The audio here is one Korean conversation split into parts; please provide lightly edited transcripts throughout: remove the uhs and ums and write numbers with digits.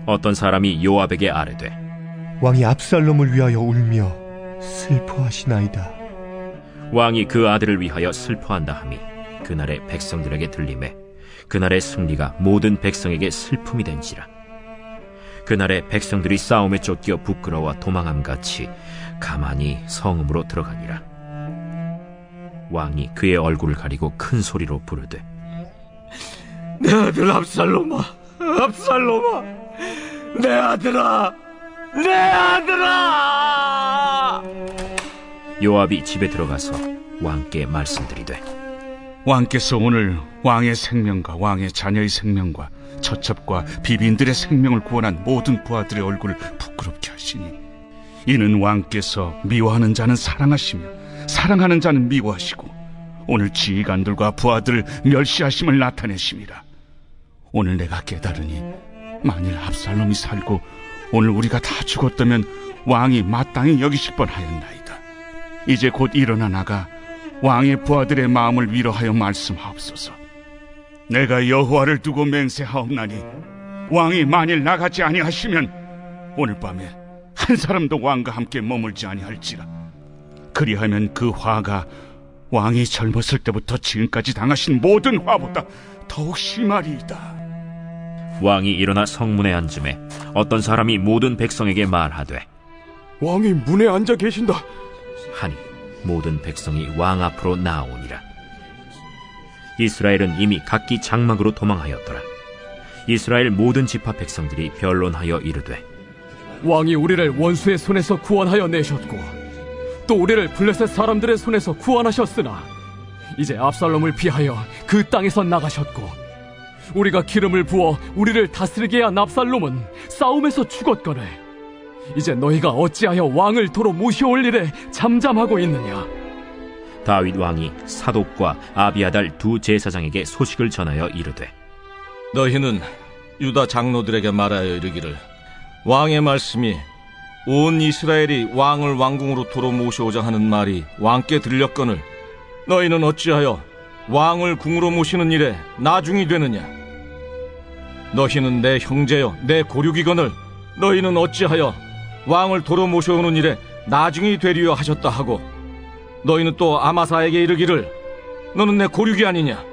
어떤 사람이 요압에게 아뢰되 왕이 압살롬을 위하여 울며 슬퍼하시나이다. 왕이 그 아들을 위하여 슬퍼한다 함이 그날의 백성들에게 들리매 그날의 승리가 모든 백성에게 슬픔이 된지라. 그날의 백성들이 싸움에 쫓겨 부끄러워 도망함같이 가만히 성읍으로 들어가니라. 왕이 그의 얼굴을 가리고 큰 소리로 부르되 내 아들 압살롬아, 압살롬아, 내 아들아, 내 아들아! 요압이 집에 들어가서 왕께 말씀드리되 왕께서 오늘 왕의 생명과 왕의 자녀의 생명과 처첩과 비빈들의 생명을 구원한 모든 부하들의 얼굴을 부끄럽게 하시니 이는 왕께서 미워하는 자는 사랑하시며 사랑하는 자는 미워하시고 오늘 지휘관들과 부하들을 멸시하심을 나타내심이라. 오늘 내가 깨달으니 만일 압살롬이 살고 오늘 우리가 다 죽었다면 왕이 마땅히 여기실 뻔하였나이다. 이제 곧 일어나 나가 왕의 부하들의 마음을 위로하여 말씀하옵소서. 내가 여호와를 두고 맹세하옵나니 왕이 만일 나가지 아니하시면 오늘 밤에 한 사람도 왕과 함께 머물지 아니할지라. 그리하면 그 화가 왕이 젊었을 때부터 지금까지 당하신 모든 화보다 더욱 심하리이다. 왕이 일어나 성문에 앉음에 어떤 사람이 모든 백성에게 말하되 왕이 문에 앉아 계신다 하니 모든 백성이 왕 앞으로 나아오니라. 이스라엘은 이미 각기 장막으로 도망하였더라. 이스라엘 모든 지파 백성들이 변론하여 이르되 왕이 우리를 원수의 손에서 구원하여 내셨고 또 우리를 블레셋 사람들의 손에서 구원하셨으나 이제 압살롬을 피하여 그 땅에서 나가셨고 우리가 기름을 부어 우리를 다스리게 한 압살롬은 싸움에서 죽었거늘 이제 너희가 어찌하여 왕을 도로 모셔올 일에 잠잠하고 있느냐. 다윗 왕이 사독과 아비아달 두 제사장에게 소식을 전하여 이르되 너희는 유다 장로들에게 말하여 이르기를 왕의 말씀이 온 이스라엘이 왕을 왕궁으로 도로 모셔오자 하는 말이 왕께 들렸거늘 너희는 어찌하여 왕을 궁으로 모시는 일에 나중이 되느냐. 너희는 내 형제여 내 고륙이거늘 너희는 어찌하여 왕을 도로 모셔오는 일에 나중이 되리여 하셨다 하고 너희는 또 아마사에게 이르기를 너는 내 고륙이 아니냐.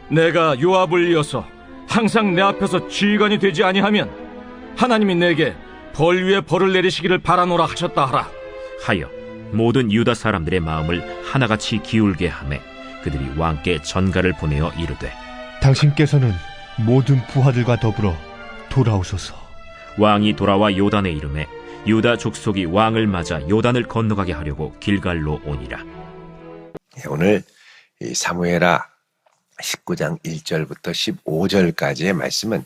내가 요압을 이어서 항상 내 앞에서 지휘관이 되지 아니하면 하나님이 내게 벌 위에 벌을 내리시기를 바라노라 하셨다 하라 하여 모든 유다 사람들의 마음을 하나같이 기울게 하매 그들이 왕께 전가를 보내어 이르되 당신께서는 모든 부하들과 더불어 돌아오소서. 왕이 돌아와 요단에 이르매 유다 족속이 왕을 맞아 요단을 건너가게 하려고 길갈로 오니라. 오늘 이 사무엘하 19장 1절부터 15절까지의 말씀은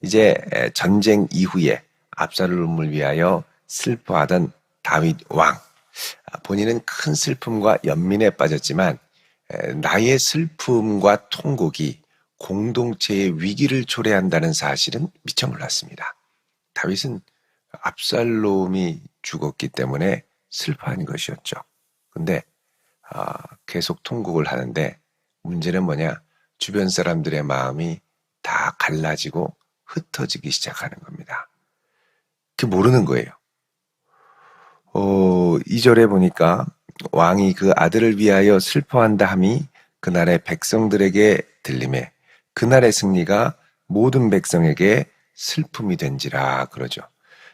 이제 전쟁 이후에 압살롬을 위하여 슬퍼하던 다윗 왕, 본인은 큰 슬픔과 연민에 빠졌지만 나의 슬픔과 통곡이 공동체의 위기를 초래한다는 사실은 미처 몰랐습니다. 다윗은 압살롬이 죽었기 때문에 슬퍼한 것이었죠. 근데 계속 통곡을 하는데 문제는 뭐냐? 주변 사람들의 마음이 다 갈라지고 흩어지기 시작하는 겁니다. 그 모르는 거예요. 2절에 보니까 왕이 그 아들을 위하여 슬퍼한다 함이 그날의 백성들에게 들림에 그날의 승리가 모든 백성에게 슬픔이 된지라 그러죠.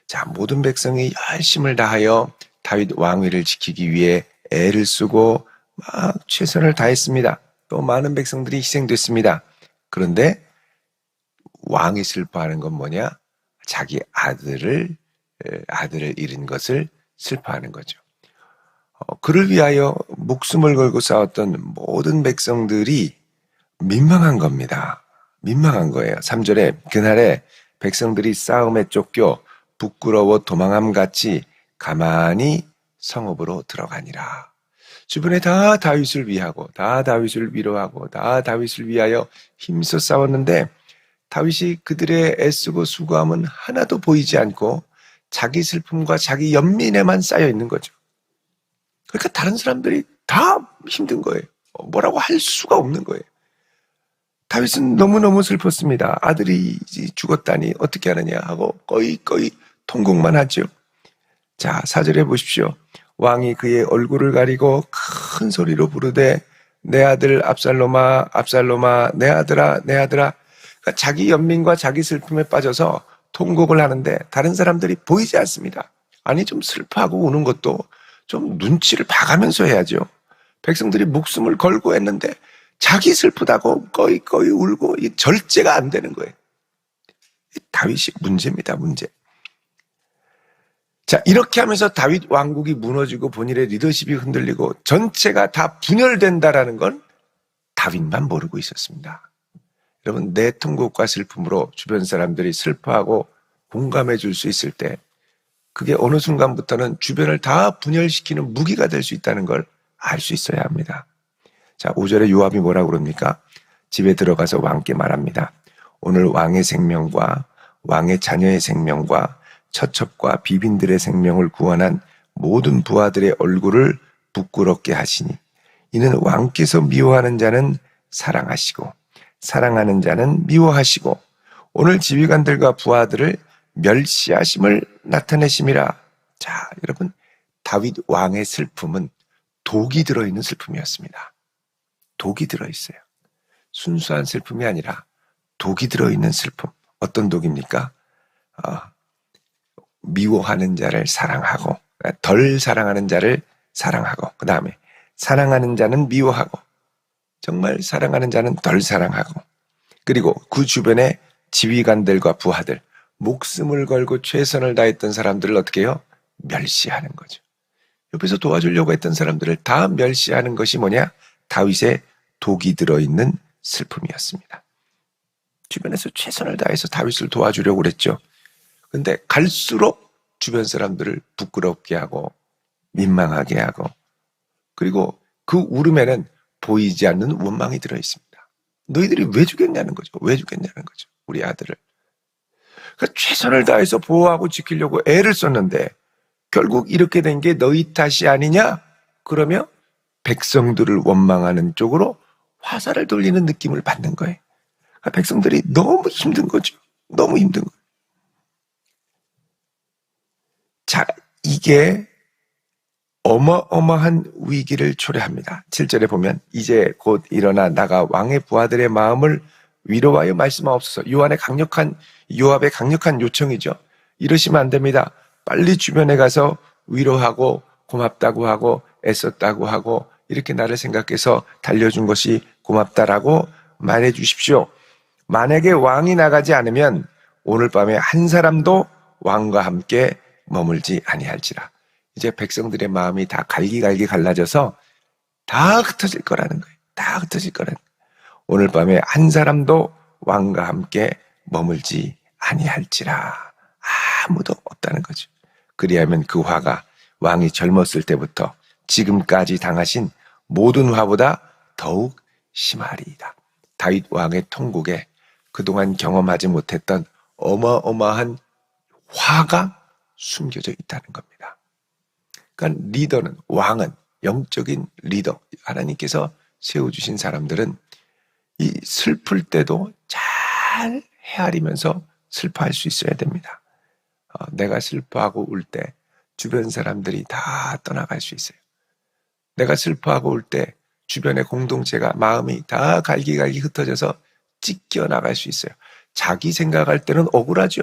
자, 모든 백성이 열심을 다하여 다윗 왕위를 지키기 위해 애를 쓰고 막 최선을 다했습니다. 또 많은 백성들이 희생됐습니다. 그런데 왕이 슬퍼하는 건 뭐냐? 자기 아들을 잃은 것을 슬퍼하는 거죠. 그를 위하여 목숨을 걸고 싸웠던 모든 백성들이 민망한 겁니다. 민망한 거예요. 3절에 그날에 백성들이 싸움에 쫓겨 부끄러워 도망함같이 가만히 성읍으로 들어가니라. 주변에 다 다윗을 위하고 다 다윗을 위로하고 다 다윗을 위하여 힘써 싸웠는데 다윗이 그들의 애쓰고 수고함은 하나도 보이지 않고 자기 슬픔과 자기 연민에만 쌓여 있는 거죠. 그러니까 다른 사람들이 다 힘든 거예요. 뭐라고 할 수가 없는 거예요. 다윗은 너무너무 슬펐습니다. 아들이 죽었다니 어떻게 하느냐 하고 거의 통곡만 하죠. 자, 4절에 보십시오. 왕이 그의 얼굴을 가리고 큰 소리로 부르되 내 아들 압살롬아 압살롬아 내 아들아 내 아들아. 그러니까 자기 연민과 자기 슬픔에 빠져서 통곡을 하는데 다른 사람들이 보이지 않습니다. 아니, 좀 슬퍼하고 우는 것도 좀 눈치를 봐가면서 해야죠. 백성들이 목숨을 걸고 했는데 자기 슬프다고 거의 울고 절제가 안 되는 거예요. 다윗이 문제입니다, 문제. 자, 이렇게 하면서 다윗 왕국이 무너지고 본인의 리더십이 흔들리고 전체가 다 분열된다라는 건 다윗만 모르고 있었습니다. 여러분, 내 통곡과 슬픔으로 주변 사람들이 슬퍼하고 공감해 줄 수 있을 때 그게 어느 순간부터는 주변을 다 분열시키는 무기가 될 수 있다는 걸 알 수 있어야 합니다. 자, 5절에 요압이 뭐라고 그럽니까? 집에 들어가서 왕께 말합니다. 오늘 왕의 생명과 왕의 자녀의 생명과 처첩과 비빈들의 생명을 구원한 모든 부하들의 얼굴을 부끄럽게 하시니 이는 왕께서 미워하는 자는 사랑하시고 사랑하는 자는 미워하시고 오늘 지휘관들과 부하들을 멸시하심을 나타내심이라. 자, 여러분, 다윗 왕의 슬픔은 독이 들어있는 슬픔이었습니다. 독이 들어있어요. 순수한 슬픔이 아니라 독이 들어있는 슬픔. 어떤 독입니까? 미워하는 자를 사랑하고 덜 사랑하는 자를 사랑하고 그 다음에 사랑하는 자는 미워하고 정말 사랑하는 자는 덜 사랑하고 그리고 그 주변에 지휘관들과 부하들 목숨을 걸고 최선을 다했던 사람들을 어떻게 해요? 멸시하는 거죠. 옆에서 도와주려고 했던 사람들을 다 멸시하는 것이 뭐냐? 다윗의 독이 들어있는 슬픔이었습니다. 주변에서 최선을 다해서 다윗을 도와주려고 그랬죠. 근데 갈수록 주변 사람들을 부끄럽게 하고 민망하게 하고 그리고 그 울음에는 보이지 않는 원망이 들어있습니다. 너희들이 왜 죽였냐는 거죠. 왜 죽였냐는 거죠. 우리 아들을. 그러니까 최선을 다해서 보호하고 지키려고 애를 썼는데 결국 이렇게 된 게 너희 탓이 아니냐? 그러면 백성들을 원망하는 쪽으로 화살을 돌리는 느낌을 받는 거예요. 그러니까 백성들이 너무 힘든 거죠. 너무 힘든 거예요. 자, 이게 어마어마한 위기를 초래합니다. 7절에 보면 이제 곧 일어나 나가 왕의 부하들의 마음을 위로하여 말씀하옵소서. 요압의 강력한 요청이죠. 이러시면 안 됩니다. 빨리 주변에 가서 위로하고 고맙다고 하고 애썼다고 하고 이렇게 나를 생각해서 달려준 것이 고맙다라고 말해 주십시오. 만약에 왕이 나가지 않으면 오늘 밤에 한 사람도 왕과 함께 머물지 아니할지라. 이제 백성들의 마음이 다 갈기갈기 갈라져서 다 흩어질 거라는 거예요. 다 흩어질 거라는 거예요. 오늘 밤에 한 사람도 왕과 함께 머물지 아니할지라. 아무도 없다는 거죠. 그리하면 그 화가 왕이 젊었을 때부터 지금까지 당하신 모든 화보다 더욱 심하리이다. 다윗 왕의 통곡에 그동안 경험하지 못했던 어마어마한 화가 숨겨져 있다는 겁니다. 그러니까 리더는, 왕은, 영적인 리더, 하나님께서 세워주신 사람들은 이 슬플 때도 잘 헤아리면서 슬퍼할 수 있어야 됩니다. 내가 슬퍼하고 울 때 주변 사람들이 다 떠나갈 수 있어요. 내가 슬퍼하고 울 때 주변의 공동체가 마음이 다 갈기갈기 흩어져서 찢겨 나갈 수 있어요. 자기 생각할 때는 억울하죠.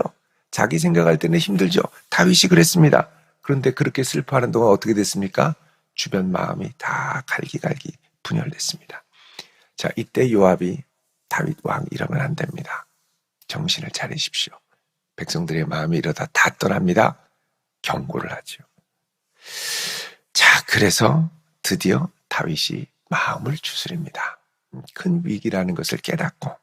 자기 생각할 때는 힘들죠. 다윗이 그랬습니다. 그런데 그렇게 슬퍼하는 동안 어떻게 됐습니까? 주변 마음이 다 갈기갈기 분열됐습니다. 자, 이때 요압이 다윗 왕 이러면 안 됩니다. 정신을 차리십시오. 백성들의 마음이 이러다 다 떠납니다. 경고를 하죠. 자, 그래서 드디어 다윗이 마음을 추스립니다. 큰 위기라는 것을 깨닫고.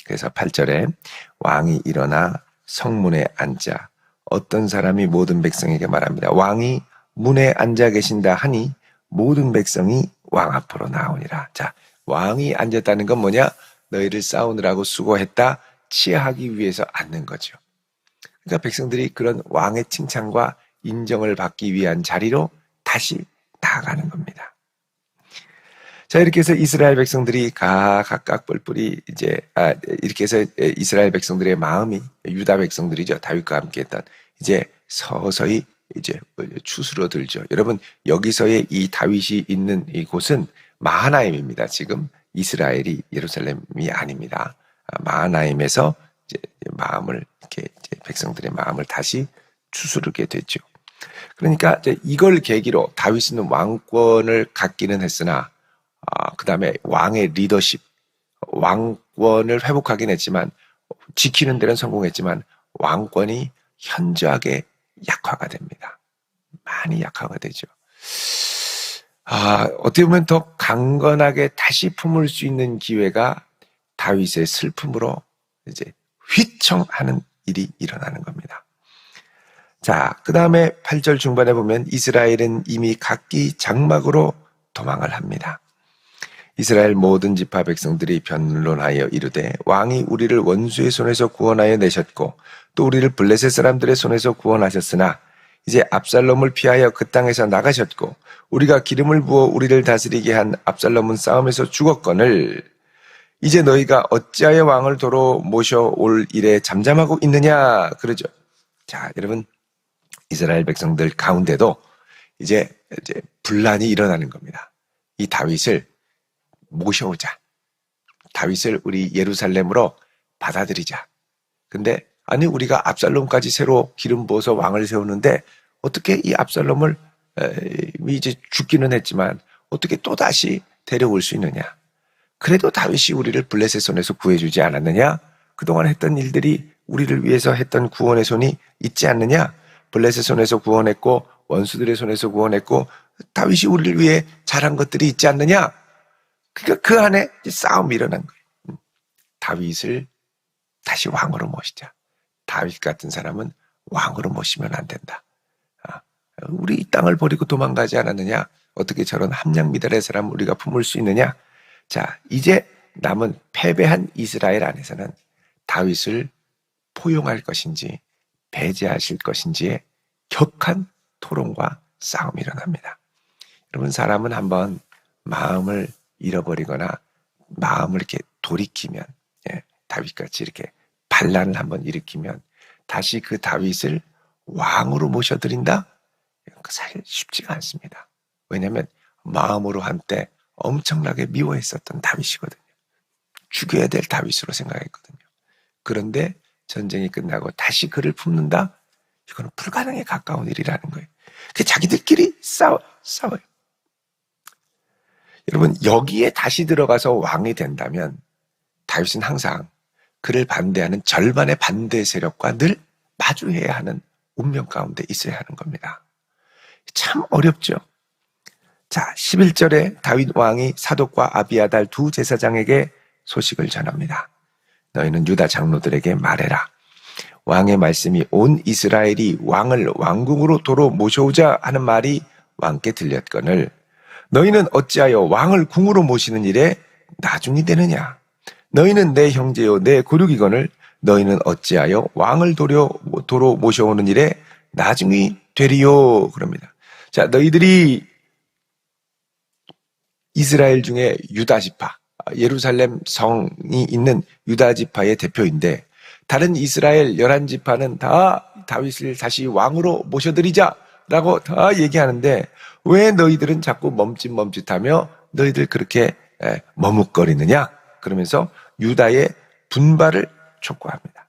그래서 8절에 왕이 일어나 성문에 앉아 어떤 사람이 모든 백성에게 말합니다. 왕이 문에 앉아 계신다 하니 모든 백성이 왕 앞으로 나오니라. 자, 왕이 앉았다는 건 뭐냐? 너희를 싸우느라고 수고했다. 치하하기 위해서 앉는 거죠. 그러니까 백성들이 그런 왕의 칭찬과 인정을 받기 위한 자리로 다시 나아가는 겁니다. 자, 이렇게 해서 이스라엘 백성들이 각각 뿔뿔이 이렇게 해서 이스라엘 백성들의 마음이, 유다 백성들이죠. 다윗과 함께 했던, 이제 서서히 이제 추스러들죠. 여러분, 여기서의 이 다윗이 있는 이곳은 마하나임입니다. 지금 이스라엘이 예루살렘이 아닙니다. 마하나임에서 이제 마음을 이렇게 이제 백성들의 마음을 다시 추스르게 됐죠. 그러니까 이제 이걸 계기로 다윗은 왕권을 갖기는 했으나, 그 다음에 왕의 리더십, 왕권을 회복하긴 했지만, 지키는 데는 성공했지만, 왕권이 현저하게 약화가 됩니다. 많이 약화가 되죠. 어떻게 보면 더 강건하게 다시 품을 수 있는 기회가 다윗의 슬픔으로 이제 휘청하는 일이 일어나는 겁니다. 자, 그 다음에 8절 중반에 보면 이스라엘은 이미 각기 장막으로 도망을 합니다. 이스라엘 모든 지파 백성들이 변론하여 이르되 왕이 우리를 원수의 손에서 구원하여 내셨고 또 우리를 블레셋 사람들의 손에서 구원하셨으나 이제 압살롬을 피하여 그 땅에서 나가셨고 우리가 기름을 부어 우리를 다스리게 한 압살롬은 싸움에서 죽었거늘 이제 너희가 어찌하여 왕을 도로 모셔올 일에 잠잠하고 있느냐 그러죠. 자, 여러분, 이스라엘 백성들 가운데도 이제 분란이 일어나는 겁니다. 이 다윗을 모셔오자. 다윗을 우리 예루살렘으로 받아들이자. 근데 아니 우리가 압살롬까지 새로 기름 부어서 왕을 세우는데 어떻게 이 압살롬을 이제 죽기는 했지만 어떻게 또다시 데려올 수 있느냐. 그래도 다윗이 우리를 블레셋 손에서 구해주지 않았느냐. 그동안 했던 일들이 우리를 위해서 했던 구원의 손이 있지 않느냐. 블레셋 손에서 구원했고 원수들의 손에서 구원했고 다윗이 우리를 위해 잘한 것들이 있지 않느냐. 그러니까 그 안에 싸움이 일어난 거예요. 다윗을 다시 왕으로 모시자. 다윗 같은 사람은 왕으로 모시면 안 된다. 우리 이 땅을 버리고 도망가지 않았느냐? 어떻게 저런 함량미달의 사람 우리가 품을 수 있느냐? 자, 이제 남은 패배한 이스라엘 안에서는 다윗을 포용할 것인지 배제하실 것인지의 격한 토론과 싸움이 일어납니다. 여러분, 사람은 한번 마음을 잃어버리거나 마음을 이렇게 돌이키면, 다윗같이 이렇게 반란을 한번 일으키면 다시 그 다윗을 왕으로 모셔드린다? 사실 쉽지가 않습니다. 왜냐하면 마음으로 한때 엄청나게 미워했었던 다윗이거든요. 죽여야 될 다윗으로 생각했거든요. 그런데 전쟁이 끝나고 다시 그를 품는다? 이거는 불가능에 가까운 일이라는 거예요. 그 자기들끼리 싸워요. 여러분, 여기에 다시 들어가서 왕이 된다면 다윗은 항상 그를 반대하는 절반의 반대 세력과 늘 마주해야 하는 운명 가운데 있어야 하는 겁니다. 참 어렵죠. 자, 11절에 다윗 왕이 사독과 아비아달 두 제사장에게 소식을 전합니다. 너희는 유다 장로들에게 말해라. 왕의 말씀이 온 이스라엘이 왕을 왕궁으로 도로 모셔오자 하는 말이 왕께 들렸거늘 너희는 어찌하여 왕을 궁으로 모시는 일에 나중이 되느냐. 너희는 내 형제요 내 고륙이거늘 너희는 어찌하여 왕을 도로 모셔오는 일에 나중이 되리요. 그럽니다. 자, 너희들이 이스라엘 중에 유다 지파, 예루살렘 성이 있는 유다 지파의 대표인데 다른 이스라엘 11지파는 다 다윗을 다시 왕으로 모셔드리자라고 다 얘기하는데 왜 너희들은 자꾸 멈칫멈칫하며 너희들 그렇게 머뭇거리느냐? 그러면서 유다의 분발을 촉구합니다.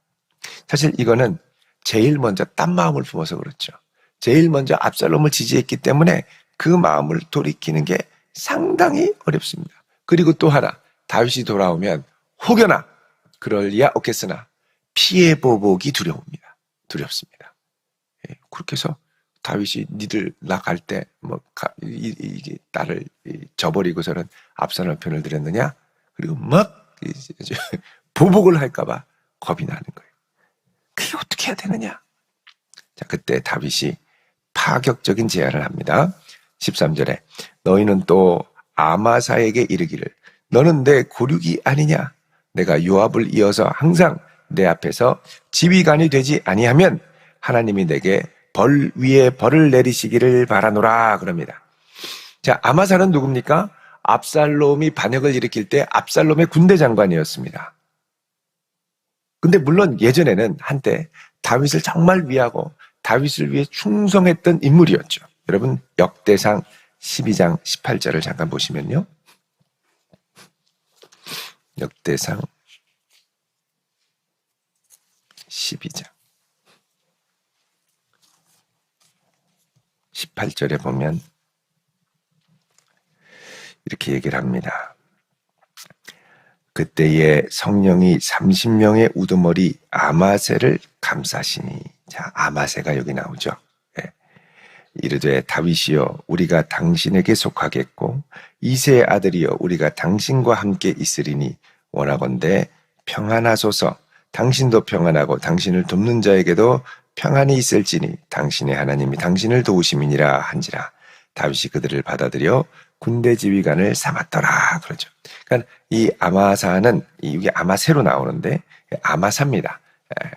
사실 이거는 제일 먼저 딴 마음을 품어서 그렇죠. 제일 먼저 압살롬을 지지했기 때문에 그 마음을 돌이키는 게 상당히 어렵습니다. 그리고 또 하나, 다윗이 돌아오면 혹여나 그럴 리야 없겠으나 피해보복이 두렵습니다. 그렇게 해서 다윗이 니들 나갈 때 이게 나를 저버리고서는 압살롬 편을 들였느냐? 그리고 막 보복을 할까봐 겁이 나는 거예요. 그게 어떻게 해야 되느냐? 자, 그때 다윗이 파격적인 제안을 합니다. 13절에 너희는 또 아마사에게 이르기를 너는 내 고륙이 아니냐? 내가 요압을 이어서 항상 내 앞에서 지휘관이 되지 아니하면 하나님이 내게 벌 위에 벌을 내리시기를 바라노라 그럽니다. 자, 아마사는 누굽니까? 압살롬이 반역을 일으킬 때 압살롬의 군대 장관이었습니다. 근데 물론 예전에는 한때 다윗을 정말 위하고 다윗을 위해 충성했던 인물이었죠. 여러분 역대상 12장 18절을 잠깐 보시면요. 역대상 12장 18절에 보면 이렇게 얘기를 합니다. 그때에 성령이 30명의 우두머리 아마새를 감싸시니. 자, 아마새가 여기 나오죠. 예. 이르되 다윗이여 우리가 당신에게 속하겠고 이새의 아들이여 우리가 당신과 함께 있으리니 원하건대 평안하소서. 당신도 평안하고 당신을 돕는 자에게도 평안이 있을지니 당신의 하나님이 당신을 도우심이니라 한지라. 다윗이 그들을 받아들여 군대 지휘관을 삼았더라. 그러죠. 그러니까 이 아마사는 이게 아마새로 나오는데 아마사입니다.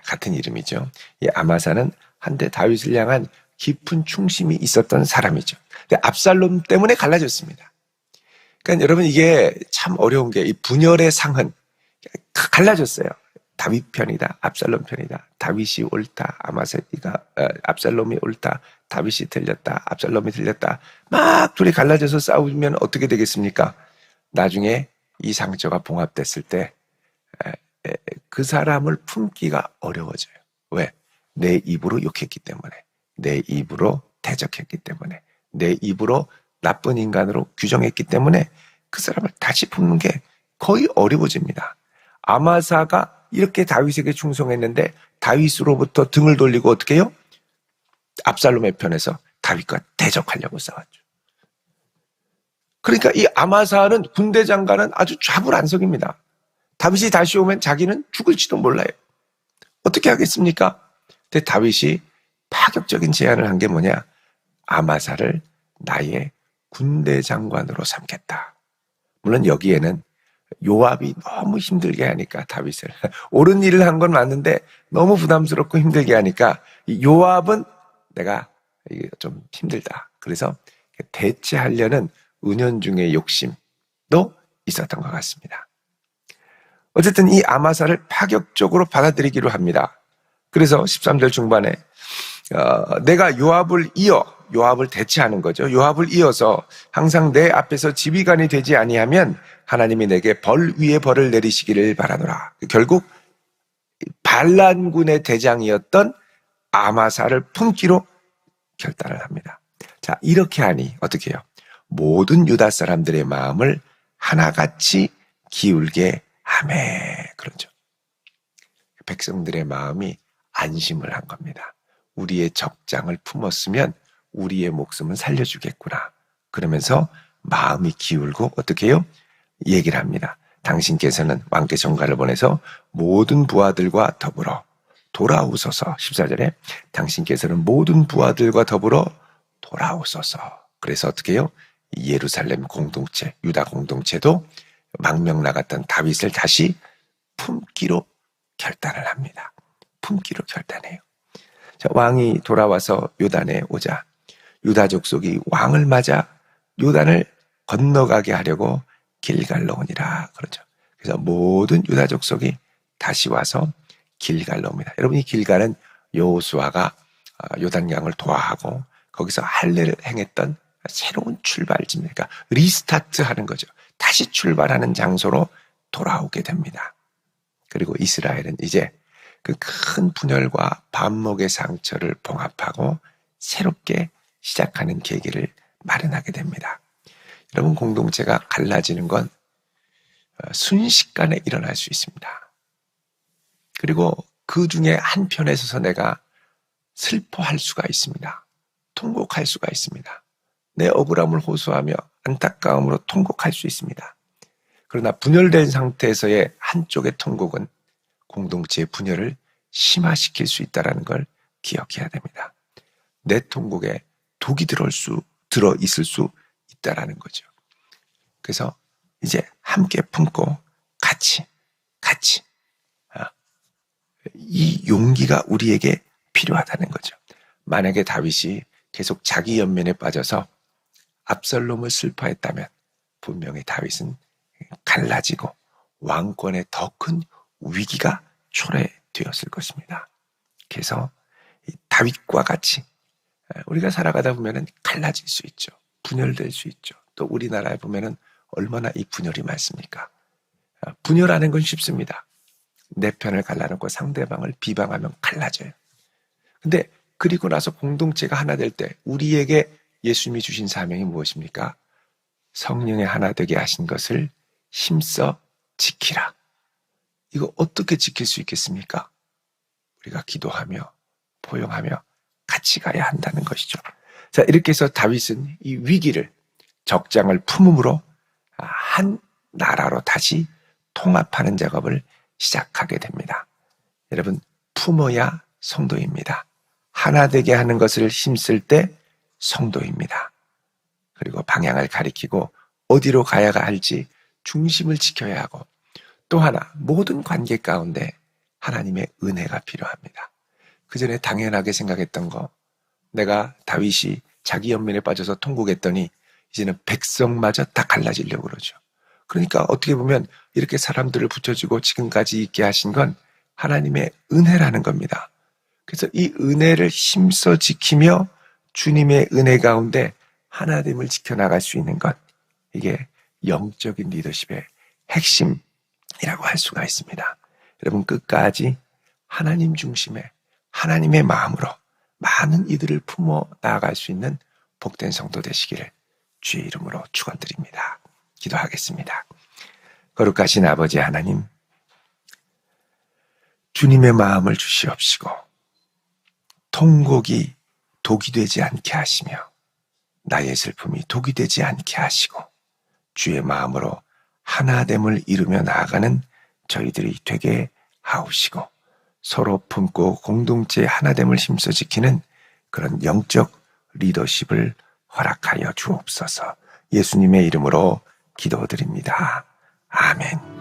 같은 이름이죠. 이 아마사는 한때 다윗을 향한 깊은 충심이 있었던 사람이죠. 근데 압살롬 때문에 갈라졌습니다. 그러니까 여러분 이게 참 어려운 게 이 분열의 상은 갈라졌어요. 다윗 편이다, 압살롬 편이다. 다윗이 옳다, 압살롬이 옳다. 다윗이 틀렸다, 압살롬이 틀렸다. 막 둘이 갈라져서 싸우면 어떻게 되겠습니까? 나중에 이 상처가 봉합됐을 때 그 사람을 품기가 어려워져요. 왜? 내 입으로 욕했기 때문에, 내 입으로 대적했기 때문에, 내 입으로 나쁜 인간으로 규정했기 때문에 그 사람을 다시 품는 게 거의 어려워집니다. 아마사가 이렇게 다윗에게 충성했는데 다윗으로부터 등을 돌리고 어떻게 해요? 압살롬의 편에서 다윗과 대적하려고 싸웠죠. 그러니까 이 아마사는 군대 장관은 아주 좌불안석입니다. 다윗이 다시 오면 자기는 죽을지도 몰라요. 어떻게 하겠습니까? 근데 다윗이 파격적인 제안을 한 게 뭐냐? 아마사를 나의 군대 장관으로 삼겠다. 물론 여기에는 요압이 너무 힘들게 하니까 다윗을 옳은 일을 한 건 맞는데 너무 부담스럽고 힘들게 하니까 요압은 내가 이게 좀 힘들다. 그래서 대체하려는 은연중의 욕심도 있었던 것 같습니다. 어쨌든 이 아마사를 파격적으로 받아들이기로 합니다. 그래서 13절 중반에 내가 요압을 대체하는 거죠. 요압을 이어서 항상 내 앞에서 지휘관이 되지 아니하면 하나님이 내게 벌 위에 벌을 내리시기를 바라노라. 결국 반란군의 대장이었던 아마사를 품기로 결단을 합니다. 자, 이렇게 하니 어떻게 해요? 모든 유다 사람들의 마음을 하나같이 기울게 하매. 그러죠. 백성들의 마음이 안심을 한 겁니다. 우리의 적장을 품었으면 우리의 목숨은 살려주겠구나. 그러면서 마음이 기울고 어떻게 해요? 얘기를 합니다. 당신께서는 왕께 전가를 보내서 모든 부하들과 더불어 돌아오소서. 14절에 당신께서는 모든 부하들과 더불어 돌아오소서. 그래서 어떻게 해요? 예루살렘 공동체, 유다 공동체도 망명 나갔던 다윗을 다시 품기로 결단을 합니다. 품기로 결단해요. 자, 왕이 돌아와서 요단에 오자 유다 족속이 왕을 맞아 요단을 건너가게 하려고 길갈로 오니라. 그러죠. 그래서 모든 유다 족속이 다시 와서 길갈로 옵니다. 여러분 이 길갈은 여호수아가 요단강을 도하하고 거기서 할례를 행했던 새로운 출발지입니다. 그러니까 리스타트 하는 거죠. 다시 출발하는 장소로 돌아오게 됩니다. 그리고 이스라엘은 이제 그 큰 분열과 반목의 상처를 봉합하고 새롭게 시작하는 계기를 마련하게 됩니다. 여러분 공동체가 갈라지는 건 순식간에 일어날 수 있습니다. 그리고 그 중에 한편에 서서 내가 슬퍼할 수가 있습니다. 통곡할 수가 있습니다. 내 억울함을 호소하며 안타까움으로 통곡할 수 있습니다. 그러나 분열된 상태에서의 한쪽의 통곡은 공동체의 분열을 심화시킬 수 있다는 걸 기억해야 됩니다. 내 통곡에 독이 들어 있을 수 있다는 거죠. 그래서 이제 함께 품고 같이 이 용기가 우리에게 필요하다는 거죠. 만약에 다윗이 계속 자기 연면에 빠져서 압살롬을 슬퍼했다면 분명히 다윗은 갈라지고 왕권에 더 큰 위기가 초래되었을 것입니다. 그래서 다윗과 같이 우리가 살아가다 보면은 갈라질 수 있죠. 분열될 수 있죠. 또 우리나라에 보면은 얼마나 이 분열이 많습니까? 분열하는 건 쉽습니다. 내 편을 갈라놓고 상대방을 비방하면 갈라져요. 근데 그리고 나서 공동체가 하나 될 때 우리에게 예수님이 주신 사명이 무엇입니까? 성령의 하나 되게 하신 것을 힘써 지키라. 이거 어떻게 지킬 수 있겠습니까? 우리가 기도하며 포용하며 같이 가야 한다는 것이죠. 자, 이렇게 해서 다윗은 이 위기를 적장을 품음으로 한 나라로 다시 통합하는 작업을 시작하게 됩니다. 여러분, 품어야 성도입니다. 하나 되게 하는 것을 힘쓸 때 성도입니다. 그리고 방향을 가리키고 어디로 가야 할지 중심을 지켜야 하고, 또 하나 모든 관계 가운데 하나님의 은혜가 필요합니다. 그 전에 당연하게 생각했던 거, 내가 다윗이 자기 연민에 빠져서 통곡했더니 이제는 백성마저 다 갈라지려고 그러죠. 그러니까 어떻게 보면 이렇게 사람들을 붙여주고 지금까지 있게 하신 건 하나님의 은혜라는 겁니다. 그래서 이 은혜를 힘써 지키며 주님의 은혜 가운데 하나됨을 지켜나갈 수 있는 것, 이게 영적인 리더십의 핵심이라고 할 수가 있습니다. 여러분, 끝까지 하나님 중심의 하나님의 마음으로 많은 이들을 품어 나아갈 수 있는 복된 성도 되시기를 주의 이름으로 축원드립니다. 기도하겠습니다. 거룩하신 아버지 하나님, 주님의 마음을 주시옵시고 통곡이 독이 되지 않게 하시며 나의 슬픔이 독이 되지 않게 하시고 주의 마음으로 하나됨을 이루며 나아가는 저희들이 되게 하옵시고 서로 품고 공동체의 하나됨을 힘써 지키는 그런 영적 리더십을 허락하여 주옵소서. 예수님의 이름으로 기도드립니다. 아멘.